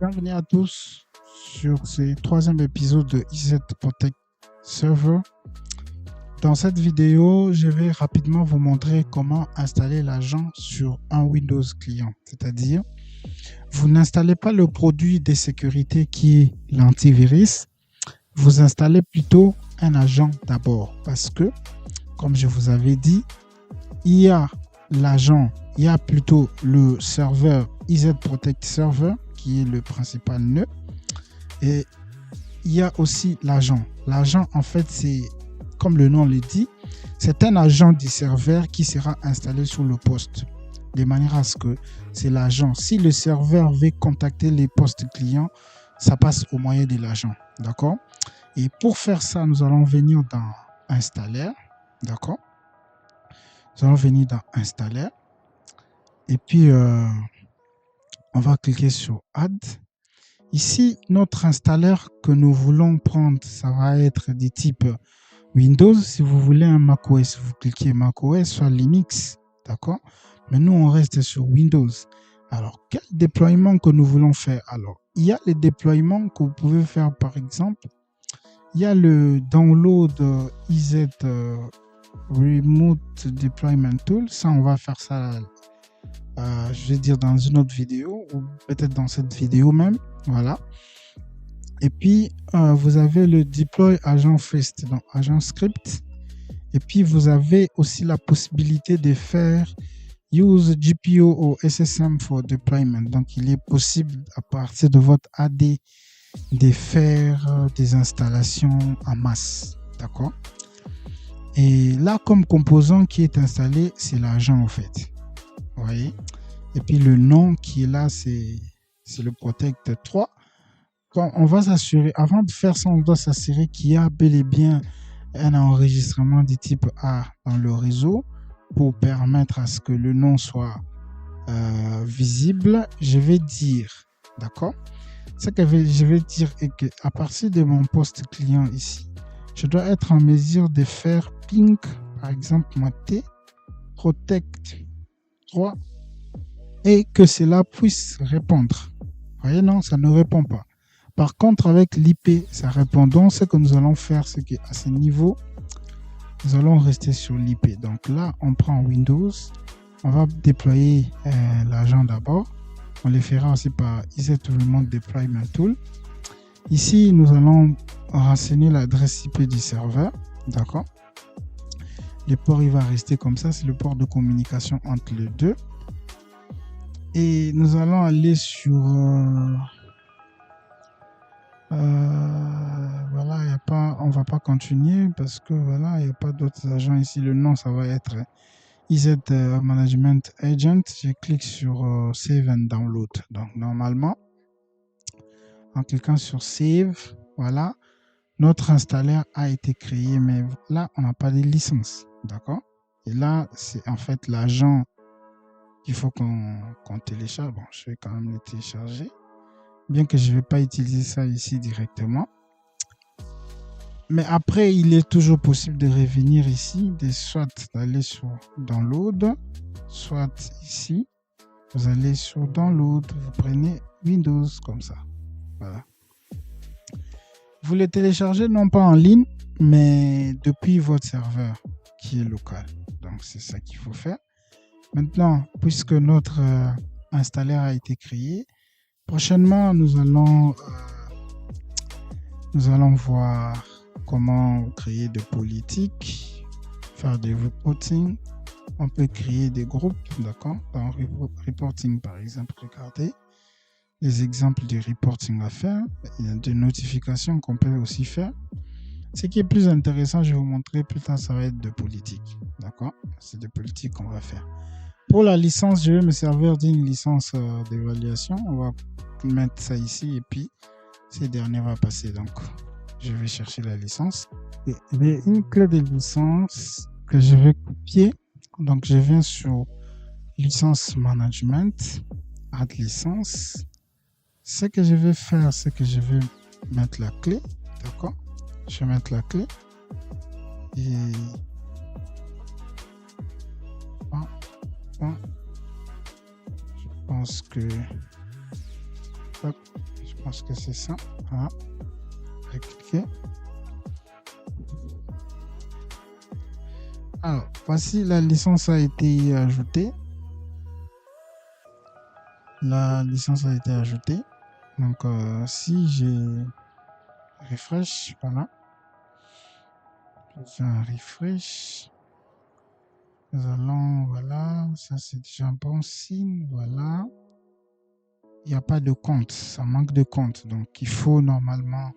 Bienvenue à tous sur ce troisième épisode de EZ Protect Server. Dans cette vidéo, je vais rapidement vous montrer comment installer l'agent sur un Windows client. C'est-à-dire, vous n'installez pas le produit de sécurité qui est l'antivirus, vous installez plutôt un agent d'abord parce que, comme je vous avais dit, il y a l'agent, il y a plutôt le serveur EZ Protect Server qui est le principal nœud et il y a aussi l'agent. L'agent, en fait, c'est comme le nom le dit, c'est un agent du serveur qui sera installé sur le poste de manière à ce que c'est l'agent. Si le serveur veut contacter les postes clients, ça passe au moyen de l'agent. D'accord? Et pour faire ça, nous allons venir dans Installer. D'accord? Nous allons venir dans Installer. Et puis, on va cliquer sur Add. Ici, notre installeur que nous voulons prendre, ça va être du type Windows. Si vous voulez un macOS, vous cliquez macOS, soit Linux. D'accord? Mais nous, on reste sur Windows. Alors, quel déploiement que nous voulons faire? Alors, il y a les déploiements que vous pouvez faire, par exemple. Il y a le download EZ Remote Deployment Tool. Ça, on va faire ça, je vais dire, dans une autre vidéo ou peut-être dans cette vidéo même. Voilà. Et puis, vous avez le Deploy Agent First, donc Agent Script. Et puis, vous avez aussi la possibilité de faire Use GPO ou SSM for Deployment. Donc, il est possible, à partir de votre AD, de faire des installations en masse. D'accord? Et là, comme composant qui est installé, c'est l'agent, en fait. Vous voyez? Et puis, le nom qui est là, c'est le Protect 3. Quand on va s'assurer, avant de faire ça, on doit s'assurer qu'il y a bel et bien un enregistrement du type A dans le réseau pour permettre à ce que le nom soit visible. Je vais dire, d'accord? Ce que je vais dire est qu'à partir de mon poste client ici, je dois être en mesure de faire ping, par exemple, moi T, protect 3 et que cela puisse répondre. Vous voyez, non, ça ne répond pas. Par contre, avec l'IP, ça répond. Donc, ce que nous allons faire, c'est qu'à ce niveau, nous allons rester sur l'IP. Donc là, on prend Windows. On va déployer l'agent d'abord. On le fera aussi par EZ Remote Deployment Tool. Ici, nous allons renseigner l'adresse IP du serveur. D'accord? Le port, il va rester comme ça. C'est le port de communication entre les deux. Et nous allons aller sur... voilà, y a pas, on va pas continuer parce que voilà, il n'y a pas d'autres agents ici. Le nom, ça va être EZ Management Agent. Je clique sur Save and Download. Donc, normalement, en cliquant sur Save, voilà, notre installeur a été créé, mais là, on n'a pas de licence. D'accord? Et là, c'est en fait l'agent qu'il faut qu'on télécharge. Bon, je vais quand même le télécharger. Bien que je ne vais pas utiliser ça ici directement. Mais après, il est toujours possible de revenir ici, soit d'aller sur Download, soit ici, vous allez sur Download, vous prenez Windows comme ça. Voilà. Vous le téléchargez non pas en ligne, mais depuis votre serveur qui est local. Donc, c'est ça qu'il faut faire. Maintenant, puisque notre installeur a été créé, prochainement, nous allons voir comment créer des politiques, faire des reporting. On peut créer des groupes, d'accord? Dans reporting, par exemple, regardez les exemples de reporting à faire. Il y a des notifications qu'on peut aussi faire. Ce qui est plus intéressant, je vais vous montrer plus tard, ça va être de politique, d'accord? C'est de politique qu'on va faire. Pour la licence, je vais me servir d'une licence d'évaluation. On va mettre ça ici et puis ces derniers vont passer. Donc, je vais chercher la licence. Et il y a une clé de licence que je vais copier. Donc, je viens sur licence management, add licence. Ce que je vais faire, c'est que je vais mettre la clé. D'accord? Je vais mettre la clé. Et je pense que Hop, je pense que c'est ça. Voilà. Cliquer. Alors, voici la licence a été ajoutée. La licence a été ajoutée. Donc, si j'ai refresh, voilà. Je fais un refresh. Nous allons, voilà, ça c'est déjà un bon signe, voilà. Il n'y a pas de compte, ça manque de compte. Donc, il faut normalement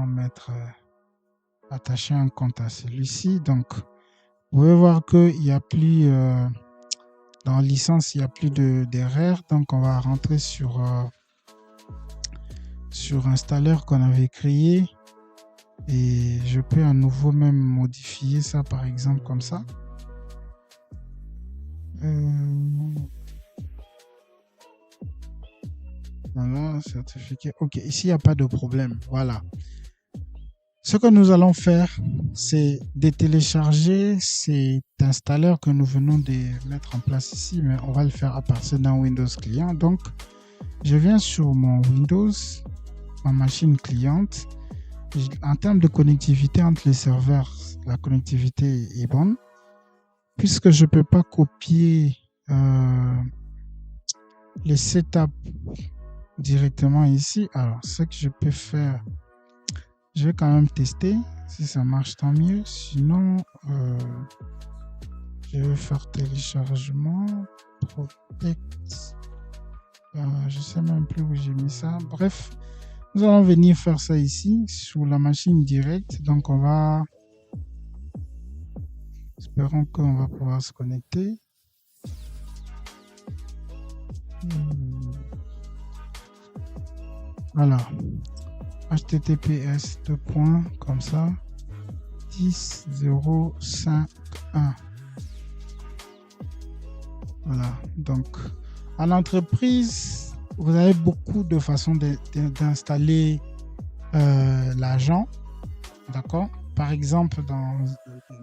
mettre, attacher un compte à celui-ci. Donc, vous pouvez voir qu'il n'y a plus, dans licence, il n'y a plus d'erreur. Donc, on va rentrer sur installeur qu'on avait créé. Et je peux à nouveau même modifier ça, par exemple, comme ça. Voilà, certificat. Ok, ici, il n'y a pas de problème. Voilà. Ce que nous allons faire, c'est de télécharger cet installeur que nous venons de mettre en place ici, mais on va le faire à partir d'un Windows client. Donc, je viens sur mon Windows, ma machine cliente. En termes de connectivité entre les serveurs, la connectivité est bonne. Puisque je ne peux pas copier les setups directement ici, alors ce que je peux faire, je vais quand même tester. Si ça marche, tant mieux. Sinon, je vais faire téléchargement, protect. Je sais même plus où j'ai mis ça. Bref, nous allons venir faire ça ici sur la machine directe. Donc, on va... Espérons qu'on va pouvoir se connecter. Voilà. HTTPS comme ça 10.0.5.1. Voilà. Donc, à l'entreprise, vous avez beaucoup de façons d'installer l'agent. D'accord. Par exemple, dans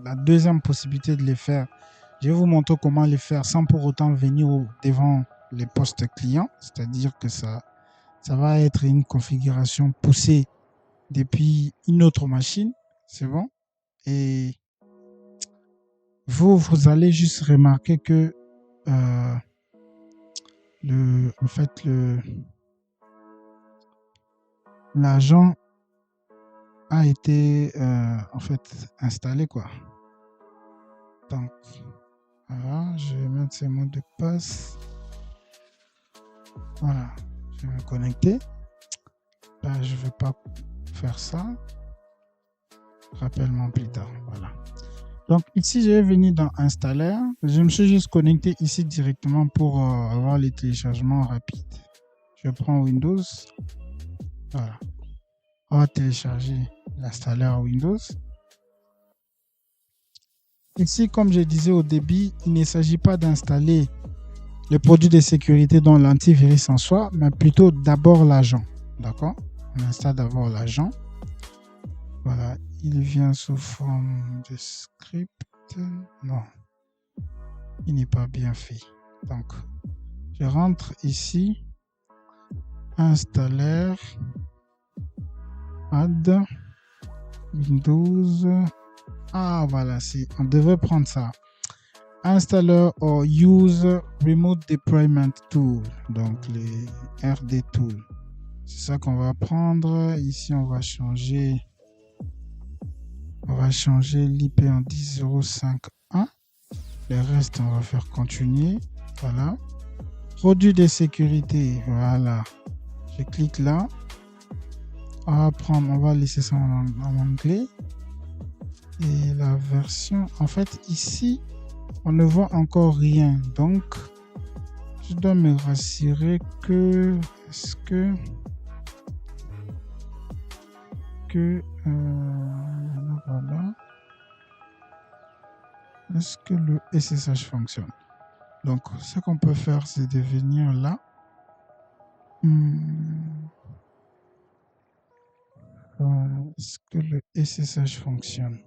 la deuxième possibilité de les faire, je vais vous montrer comment les faire sans pour autant venir devant les postes clients. C'est-à-dire que ça va être une configuration poussée depuis une autre machine. C'est bon. Et vous allez juste remarquer que l'agent a été installé quoi. Donc voilà, je vais mettre ces mots de passe. Voilà, je vais me connecter. Là, je ne vais pas faire ça. Rappelle-moi plus tard. Voilà. Donc ici, je vais venir dans installer. Je me suis juste connecté ici directement pour avoir les téléchargements rapides. Je prends Windows. Voilà. On va télécharger l'installeur Windows. Ici, comme je disais au début, il ne s'agit pas d'installer le produit de sécurité dont l'antivirus en soi, mais plutôt d'abord l'agent. D'accord? On installe d'abord l'agent. Voilà. Il vient sous forme de script. Non. Il n'est pas bien fait. Donc, je rentre ici. Installeur. Add. Windows. Ah, voilà. On devait prendre ça. Installer or use Remote Deployment Tool. Donc, les RD Tools. C'est ça qu'on va prendre. Ici, on va changer l'IP en 10.0.5.1. Le reste, on va faire continuer. Voilà. Produit de sécurité. Voilà. Je clique là. On va laisser ça en anglais. Et la version, en fait, ici, on ne voit encore rien. Donc, je dois me rassurer que... Est-ce que... voilà. Est-ce que le SSH fonctionne? Donc, ce qu'on peut faire, c'est de venir là. Est-ce que le SSH fonctionne?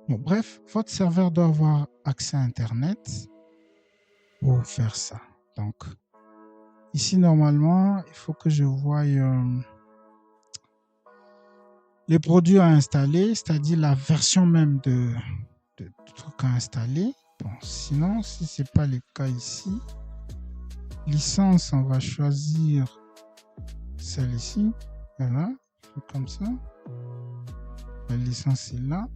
Bon, bref, votre serveur doit avoir accès à Internet. pour faire ça. Donc, ici, normalement, il faut que je voie les produits à installer, c'est-à-dire la version même de truc à installer. Bon, sinon, si ce n'est pas le cas ici, licence, on va choisir celle-ci. Voilà, comme ça. La licence est là.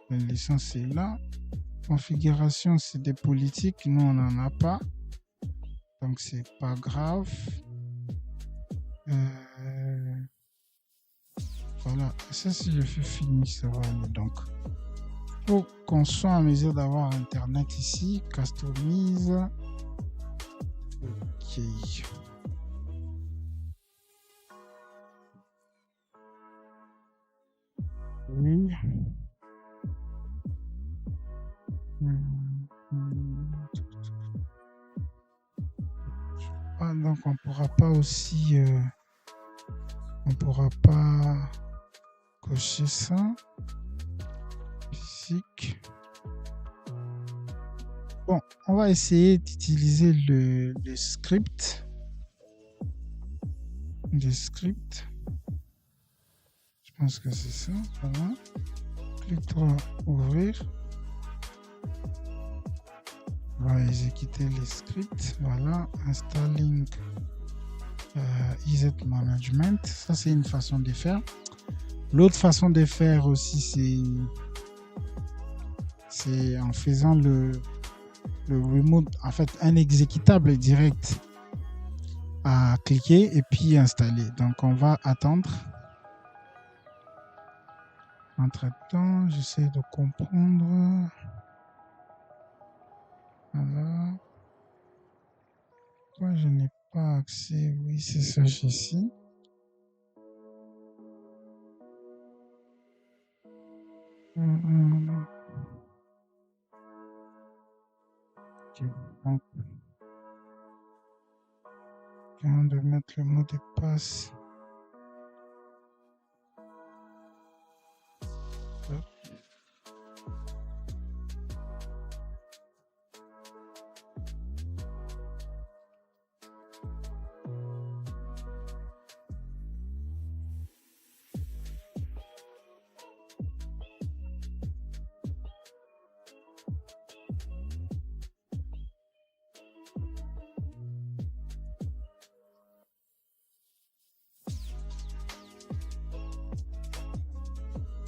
La licence est là. Configuration, c'est des politiques. Nous, on n'en a pas. Donc, c'est pas grave. Voilà. Ça, si je fais fini, ça va aller. Donc, faut qu'on soit en mesure d'avoir Internet ici. Customise. Ok. Oui. Ah, donc on pourra pas aussi on pourra pas cocher ça. Physique. Bon, on va essayer d'utiliser le script. Le script. Je pense que c'est ça. Voilà. Clic droit, ouvrir. On va exécuter les scripts. Voilà. Installing EZ Management. Ça, c'est une façon de faire. L'autre façon de faire aussi, c'est en faisant le remote, en fait, un exécutable direct à cliquer et puis installer. Donc, on va attendre. Entre-temps, j'essaie de comprendre. Voilà. Pourquoi je n'ai pas accès? Oui, c'est ça, ici. Okay. Donc, je viens de mettre le mot de passe.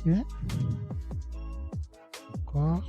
Okay. D'accord.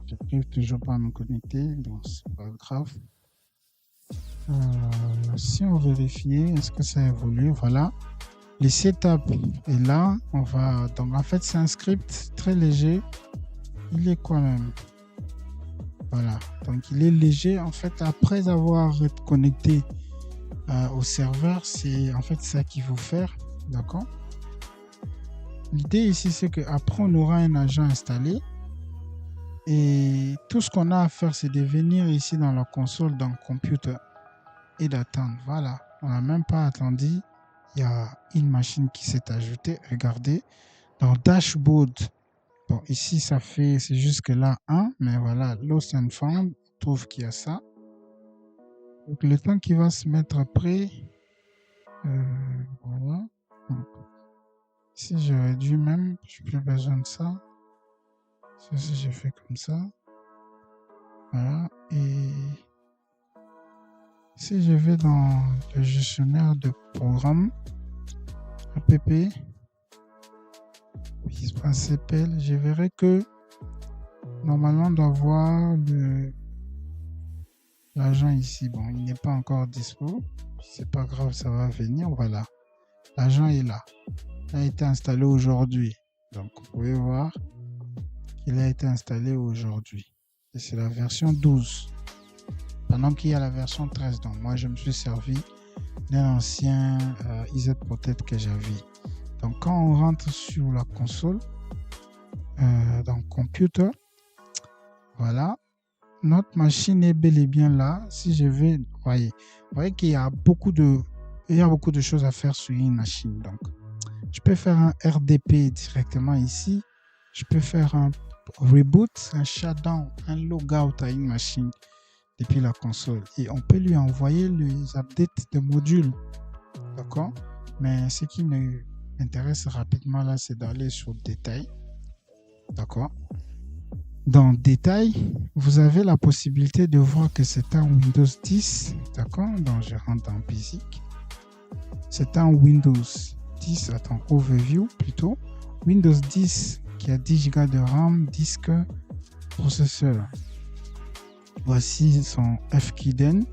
J'arrive toujours pas à me connecter, donc c'est pas grave. Si on vérifie, est-ce que ça évolue? Voilà. Le setup est là. On va donc en fait c'est un script très léger. Il est quoi même? Voilà. Donc il est léger. En fait, après avoir connecté au serveur, c'est en fait ça qu'il faut faire. D'accord? L'idée ici, c'est qu'après, on aura un agent installé. Et tout ce qu'on a à faire, c'est de venir ici dans la console, dans Computer, et d'attendre. Voilà. On n'a même pas attendu. Il y a une machine qui s'est ajoutée. Regardez. Dans Dashboard. Bon, ici, ça fait, c'est jusque là 1. Mais voilà, Lost and Found, on trouve qu'il y a ça. Donc, le temps qui va se mettre après. Voilà. Donc, ici, j'aurais dû même. Je n'ai plus besoin de ça. Ceci, j'ai fait comme ça. Voilà. Et si je vais dans le gestionnaire de programme, app, CPL, je verrai que normalement on doit voir l'agent ici. Bon, il n'est pas encore dispo. C'est pas grave, ça va venir. Voilà. L'agent est là. Il a été installé aujourd'hui. Donc, vous pouvez voir qu'il a été installé aujourd'hui. Et c'est la version 12. Pendant qu'il y a la version 13. Donc, moi, je me suis servi d'un ancien EZ Protect que j'avais. Donc, quand on rentre sur la console, dans Computer, voilà, notre machine est bel et bien là. Si je vais, vous voyez qu'il y a beaucoup de choses à faire sur une machine. Donc, je peux faire un RDP directement ici. Je peux faire un reboot, un shutdown, un logout à une machine depuis la console. Et on peut lui envoyer les updates de modules. D'accord? Mais ce qui m'intéresse rapidement là, c'est d'aller sur détail. D'accord? Dans détail, vous avez la possibilité de voir que c'est un Windows 10. D'accord? Donc je rentre en basic. C'est un Windows 10, overview plutôt. Windows 10 qui a 10 Go de RAM, disque, processeur. Voici son FKden,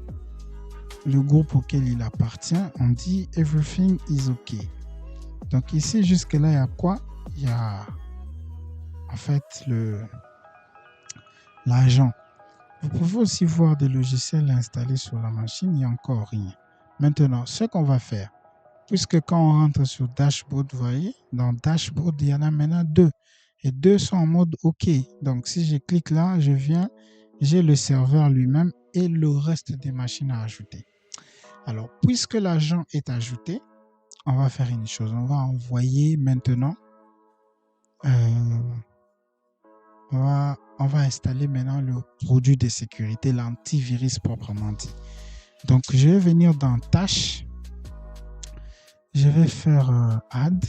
le groupe auquel il appartient. On dit Everything is OK. Donc ici, jusque-là, il y a quoi? Il y a en fait l'agent. Vous pouvez aussi voir des logiciels installés sur la machine, il n'y a encore rien. Maintenant, ce qu'on va faire, puisque quand on rentre sur Dashboard, vous voyez, dans Dashboard, il y en a maintenant 2. Et 2 sont en mode OK. Donc, si je clique là, je viens, j'ai le serveur lui-même et le reste des machines à ajouter. Alors, puisque l'agent est ajouté, on va faire une chose. On va envoyer maintenant, on va installer maintenant le produit de sécurité, l'antivirus proprement dit. Donc, je vais venir dans Tâches. Je vais faire Add.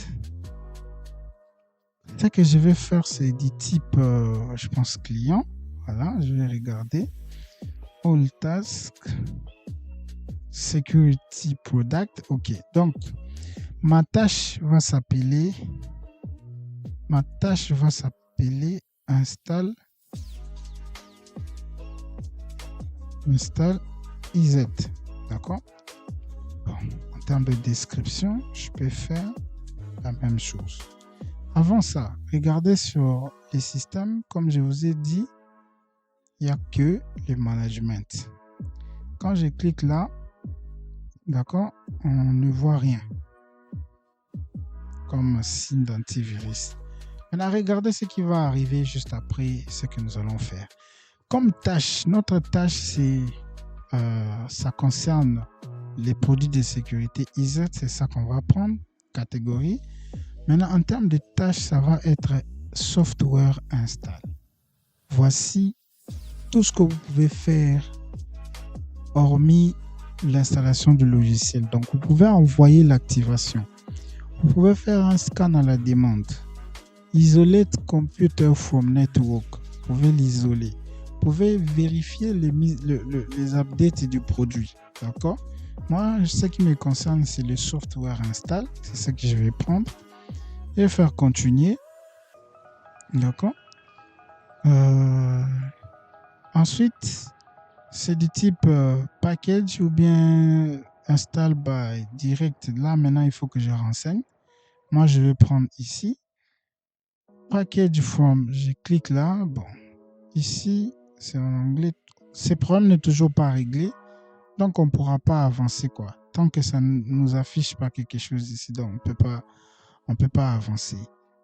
Ce que je vais faire, c'est du type, je pense, client. Voilà, je vais regarder. All Task, Security Product. OK. Donc, ma tâche va s'appeler Install IZ. D'accord? Bon, en termes de description, je peux faire la même chose. Avant ça, regardez sur les systèmes, comme je vous ai dit, il n'y a que le management. Quand je clique là, d'accord, on ne voit rien comme signe d'antivirus. Maintenant, regardez ce qui va arriver juste après ce que nous allons faire. Comme tâche, notre tâche, ça concerne les produits de sécurité IZ, c'est ça qu'on va prendre, catégorie. Maintenant, en termes de tâches, ça va être Software Install. Voici tout ce que vous pouvez faire hormis l'installation du logiciel. Donc, vous pouvez envoyer l'activation. Vous pouvez faire un scan à la demande. Isolate computer from network. Vous pouvez l'isoler. Vous pouvez vérifier les updates du produit. D'accord? Moi, ce qui me concerne, c'est le software install. C'est ce que je vais prendre. Et faire continuer. D'accord? Ensuite, c'est du type package ou bien install by direct. Là, maintenant, il faut que je renseigne. Moi, je vais prendre ici. Package from, je clique là. Bon, ici, c'est en anglais. Ce problème n'est toujours pas réglé. Donc, on ne pourra pas avancer, quoi. Tant que ça ne nous affiche pas quelque chose ici, donc on peut pas avancer.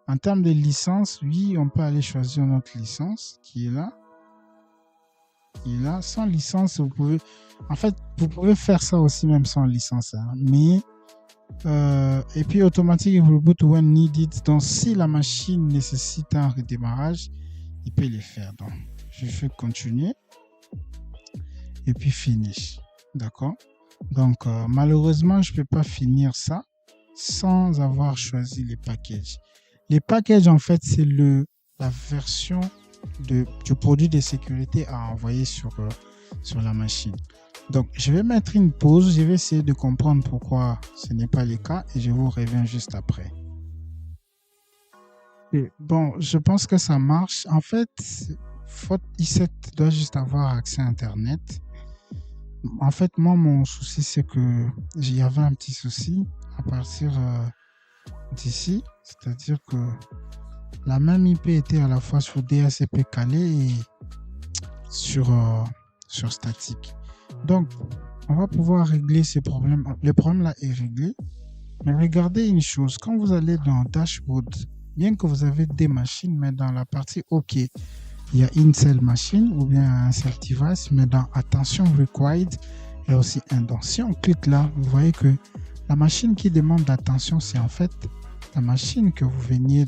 En termes de licence, oui, on peut aller choisir notre licence qui est là. Et là, sans licence, vous pouvez faire ça aussi même sans licence. Hein. Mais, et puis, automatic reboot when needed. Donc, si la machine nécessite un redémarrage, il peut le faire. Donc, je fais continuer. Et puis, finish. D'accord? Donc, malheureusement, je ne peux pas finir ça sans avoir choisi les packages. Les packages, en fait, c'est la version du produit de sécurité à envoyer sur la machine. Donc, je vais mettre une pause. Je vais essayer de comprendre pourquoi ce n'est pas le cas et je vous reviens juste après. Et bon, je pense que ça marche. En fait, Faute i7 doit juste avoir accès à Internet. En fait, moi, mon souci, c'est que j'y avait un petit souci à partir d'ici. C'est-à-dire que la même IP était à la fois sur DHCP calé et sur, sur statique. Donc, on va pouvoir régler ces problèmes. Le problème là est réglé. Mais regardez une chose, quand vous allez dans Dashboard, bien que vous avez des machines, mais dans la partie OK, il y a une seule machine ou bien un seul device, mais dans Attention Required, il y a aussi un don. Si on clique là, vous voyez que la machine qui demande l'attention, c'est en fait la machine que vous veniez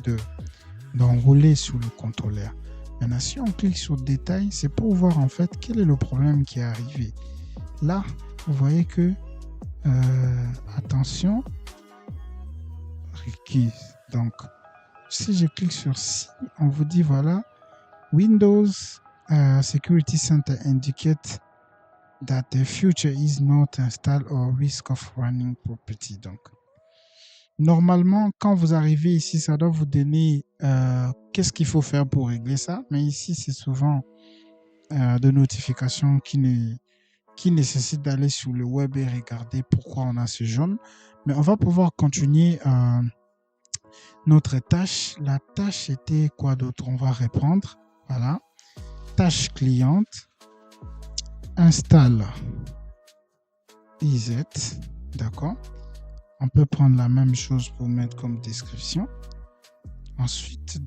d'enrouler sur le contrôleur. Maintenant, si on clique sur Détail, c'est pour voir en fait quel est le problème qui est arrivé. Là, vous voyez que attention requise. Donc, si je clique sur Si, on vous dit voilà, Windows Security Center indicate that the future is not installed or risk of running property. Donc, normalement, quand vous arrivez ici, ça doit vous donner qu'est-ce qu'il faut faire pour régler ça. Mais ici, c'est souvent de notifications qui nécessitent d'aller sur le web et regarder pourquoi on a ce jaune. Mais on va pouvoir continuer notre tâche. La tâche était quoi d'autre? On va reprendre. Voilà. Tâche cliente. Installe IZ. D'accord. On peut prendre la même chose pour mettre comme description. Ensuite,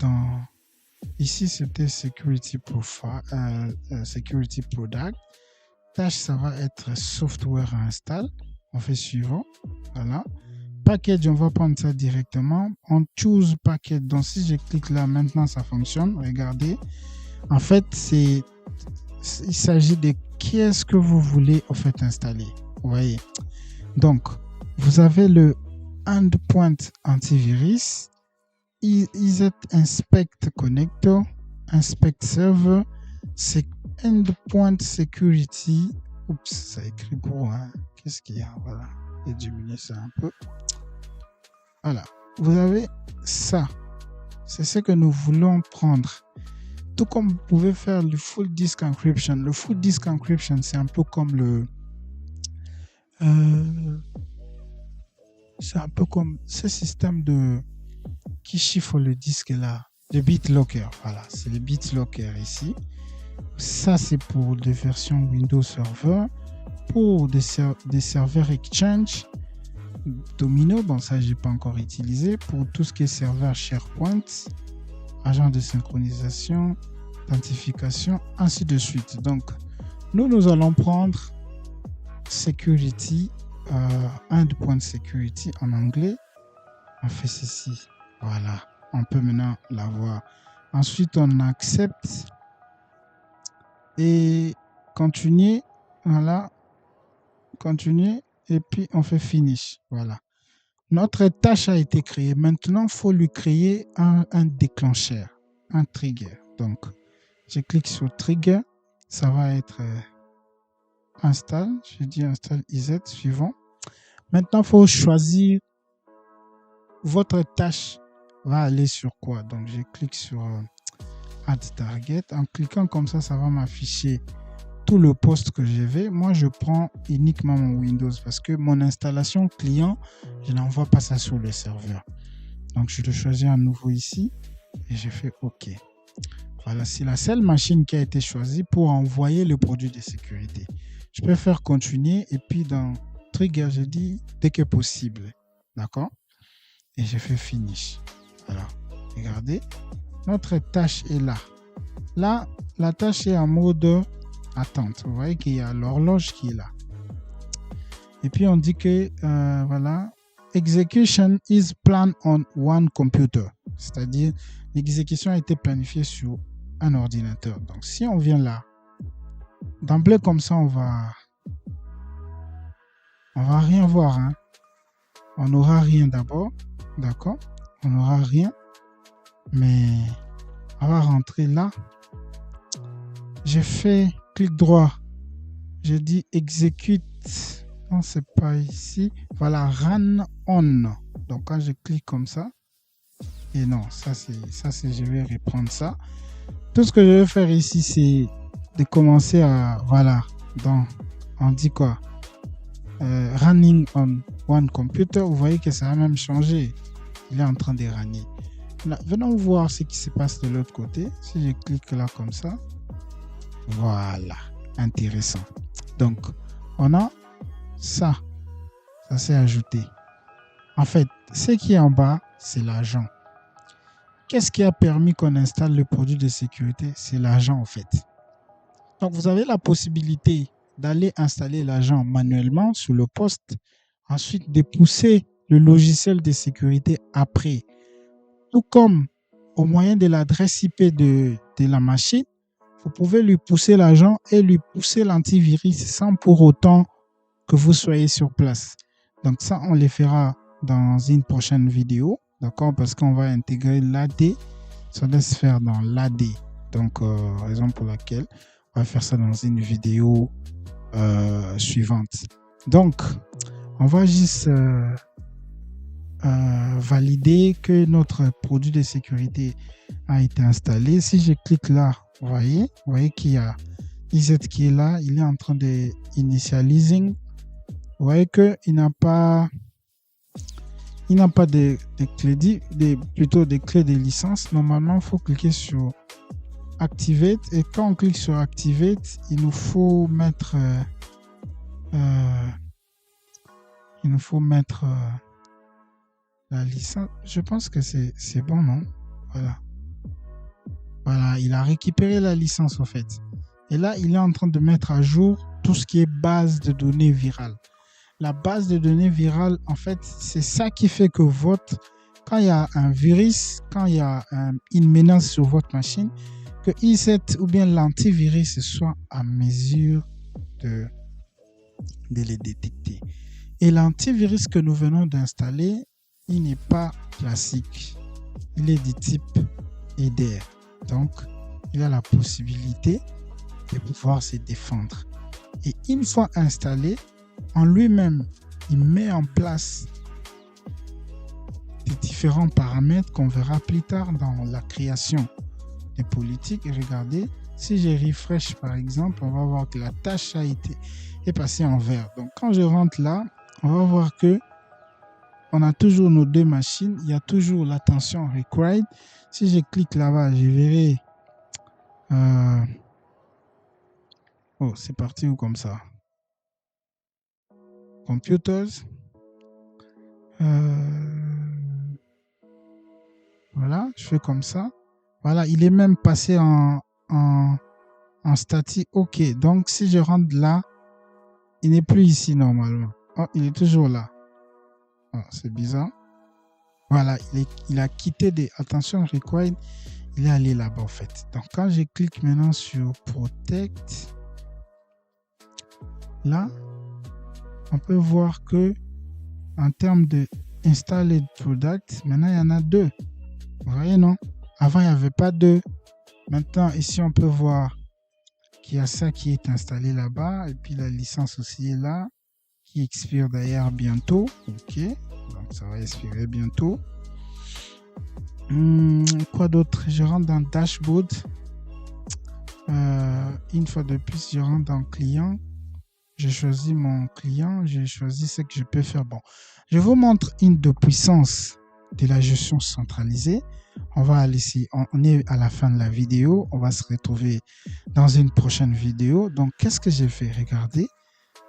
ici, c'était Security Product. Tâche, ça va être Software Install. On fait suivant. Voilà. Package, on va prendre ça directement. On choose package. Donc, si je clique là, maintenant, ça fonctionne. Regardez. En fait, il s'agit de qui est-ce que vous voulez en fait installer. Vous voyez. Donc, vous avez le Endpoint Antivirus, IZ Inspect Connector, Inspect Server, Endpoint Security. Oups, ça écrit gros, hein. Qu'est-ce qu'il y a? Voilà. Et diminuer ça un peu. Voilà. Vous avez ça. C'est ce que nous voulons prendre. Tout comme vous pouvez faire le Full Disk Encryption. Le Full Disk Encryption, c'est un peu comme c'est un peu comme ce système qui chiffre le disque là. Le BitLocker. Voilà. C'est le BitLocker ici. Ça, c'est pour des versions Windows Server. Pour des serveurs Exchange, Domino, bon ça j'ai pas encore utilisé. Pour tout ce qui est serveur SharePoint, agent de synchronisation, authentification, ainsi de suite. Donc, nous allons prendre Security, Endpoint Security en anglais. On fait ceci. Voilà. On peut maintenant l'avoir. Ensuite, on accepte et continuer. Voilà. Continuer et puis on fait finish. Voilà. Notre tâche a été créée. Maintenant, il faut lui créer un déclencheur, un trigger. Donc, je clique sur trigger. Ça va être install. Je dis install IZ suivant. Maintenant, il faut choisir votre tâche va aller sur quoi. Donc, je clique sur add target. En cliquant comme ça, ça va m'afficher tout le poste que je vais. Moi, je prends uniquement mon Windows parce que mon installation client, je n'envoie pas ça sur le serveur. Donc, je le choisis à nouveau ici et je fais OK. Voilà, c'est la seule machine qui a été choisie pour envoyer le produit de sécurité. Je peux faire continuer et puis dans trigger, je dis dès que possible. D'accord? Et je fais finish. Voilà. Regardez, notre tâche est là. Là, la tâche est en mode attente. Vous voyez qu'il y a l'horloge qui est là. Et puis on dit que voilà, execution is planned on one computer. C'est-à-dire l'exécution a été planifiée sur un ordinateur. Donc si on vient là, d'emblée comme ça, on va rien voir. Hein. On n'aura rien d'abord. D'accord? On n'aura rien. Mais on va rentrer là. J'ai fait clic droit. Je dis execute. Non, c'est pas ici. Voilà, run on. Donc quand je clique comme ça. Et non, ça c'est, je vais reprendre ça. Tout ce que je vais faire ici, c'est de commencer à, voilà, on dit quoi? Running on one computer, vous voyez que ça a même changé. Il est en train de runner. Là, venons voir ce qui se passe de l'autre côté. Si je clique là comme ça, voilà, intéressant. Donc, on a ça. Ça s'est ajouté. En fait, ce qui est en bas, c'est l'agent. Qu'est-ce qui a permis qu'on installe le produit de sécurité? C'est l'agent en fait. Donc, vous avez la possibilité d'aller installer l'agent manuellement sur le poste, ensuite de pousser le logiciel de sécurité après. Tout comme au moyen de l'adresse IP de la machine, vous pouvez lui pousser l'agent et lui pousser l'antivirus sans pour autant que vous soyez sur place. Donc ça, on le fera dans une prochaine vidéo, d'accord? Parce qu'on va intégrer l'AD, ça doit se faire dans l'AD. Donc, raison pour laquelle on va faire ça dans une vidéo suivante. Donc, on va juste valider que notre produit de sécurité a été installé. Si je clique là, vous voyez qu'il y a IZ qui est là, il est en train de initializing. Vous voyez qu'il n'a pas de clés, plutôt des clés de licence. Normalement, il faut cliquer sur Activate. Et quand on clique sur Activate, il nous faut mettre la licence. Je pense que c'est bon, non? Voilà, il a récupéré la licence en fait. Et là, il est en train de mettre à jour tout ce qui est base de données virale. La base de données virale, en fait, c'est ça qui fait que quand il y a un virus, quand il y a une menace sur votre machine, que IZ ou bien l'antivirus soit à mesure de les détecter. Et l'antivirus que nous venons d'installer, il n'est pas classique. Il est du type EDR. Donc, il a la possibilité de pouvoir se défendre. Et une fois installé, en lui-même, il met en place des différents paramètres qu'on verra plus tard dans la création des politiques. Et regardez, si je refresh par exemple, on va voir que la tâche est passée en vert. Donc quand je rentre là, on va voir que on a toujours nos deux machines. Il y a toujours l'attention required. Si je clique là-bas, je verrai. Oh, c'est parti ou comme ça? Computers. Voilà, je fais comme ça. Voilà, il est même passé en statique. OK, donc si je rentre là, il n'est plus ici normalement. Oh, il est toujours là. Oh, c'est bizarre. Voilà, il a quitté des attention required. Il est allé là-bas en fait. Donc quand je clique maintenant sur Protect, là, on peut voir que en termes de Installed Product, maintenant il y en a deux. Vous voyez, non? Avant, il n'y avait pas deux. Maintenant, ici, on peut voir qu'il y a ça qui est installé là-bas. Et puis, la licence aussi est là, qui expire d'ailleurs bientôt. OK. Donc, ça va expirer bientôt. Quoi d'autre? Je rentre dans Dashboard. Une fois de plus, je rentre dans Client. J'ai choisi mon client. J'ai choisi ce que je peux faire. Bon, je vous montre une de puissance de la gestion centralisée. On va aller ici, on est à la fin de la vidéo, on va se retrouver dans une prochaine vidéo. Donc, qu'est-ce que j'ai fait? Regardez.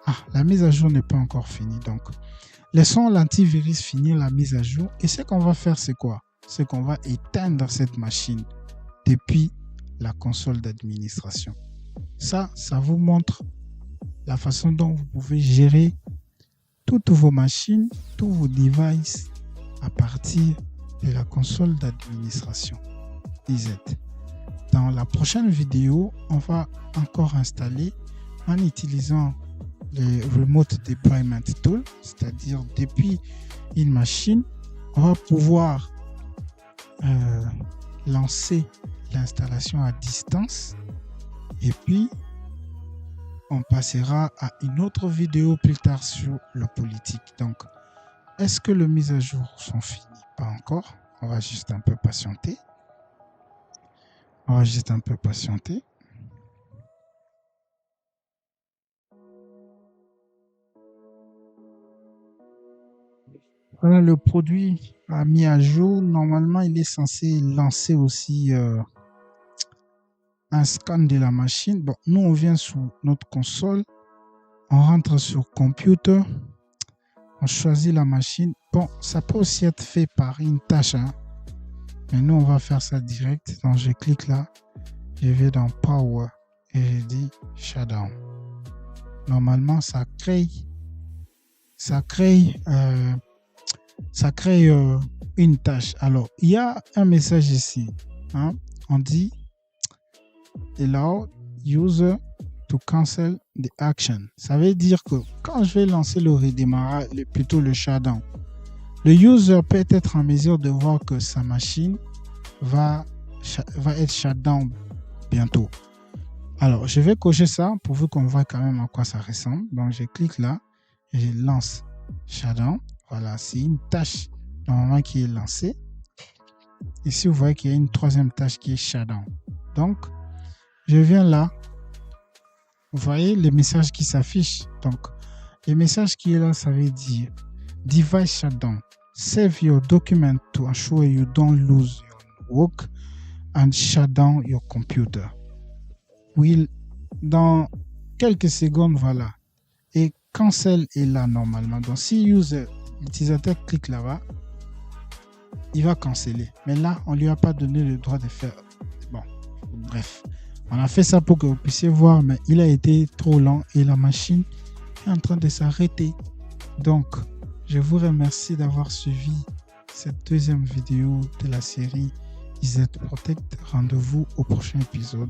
Ah, la mise à jour n'est pas encore finie. Donc, laissons l'antivirus finir la mise à jour. Et ce qu'on va faire, c'est quoi? C'est qu'on va éteindre cette machine depuis la console d'administration. Ça vous montre la façon dont vous pouvez gérer toutes vos machines, tous vos devices à partir de la console d'administration IZ. Dans la prochaine vidéo, on va encore installer en utilisant le Remote Deployment Tool, c'est-à-dire depuis une machine, on va pouvoir lancer l'installation à distance et puis on passera à une autre vidéo plus tard sur la politique. Donc, est-ce que les mises à jour sont finies? Pas encore. On va juste un peu patienter. Voilà, le produit a mis à jour. Normalement, il est censé lancer aussi un scan de la machine. Bon, nous, on vient sur notre console. On rentre sur Computer. On choisit la machine. Bon, ça peut aussi être fait par une tâche, hein. Mais nous, on va faire ça direct. Donc, je clique là. Je vais dans Power et je dis Shutdown. Normalement, ça crée une tâche. Alors, il y a un message ici, hein. On dit Allow user to cancel the action. Ça veut dire que quand je vais lancer le redémarrage, plutôt le shutdown, le user peut être en mesure de voir que sa machine va être shutdown bientôt. Alors, je vais cocher ça pour qu'on voit quand même à quoi ça ressemble. Donc, je clique là et je lance shutdown. Voilà, c'est une tâche normalement qui est lancée. Ici, vous voyez qu'il y a une troisième tâche qui est shutdown. Donc, je viens là. Vous voyez les messages qui s'affichent. Donc, le message qui est là, ça veut dire Device shutdown. Save your document to ensure you don't lose your work and shut down your computer. Oui, dans quelques secondes, voilà. Et cancel est là normalement. Donc, si l'utilisateur clique là-bas, il va canceller. Mais là, on ne lui a pas donné le droit de faire. Bon, bref. On a fait ça pour que vous puissiez voir, mais il a été trop lent et la machine est en train de s'arrêter. Donc, je vous remercie d'avoir suivi cette deuxième vidéo de la série EZ Protect. Rendez-vous au prochain épisode.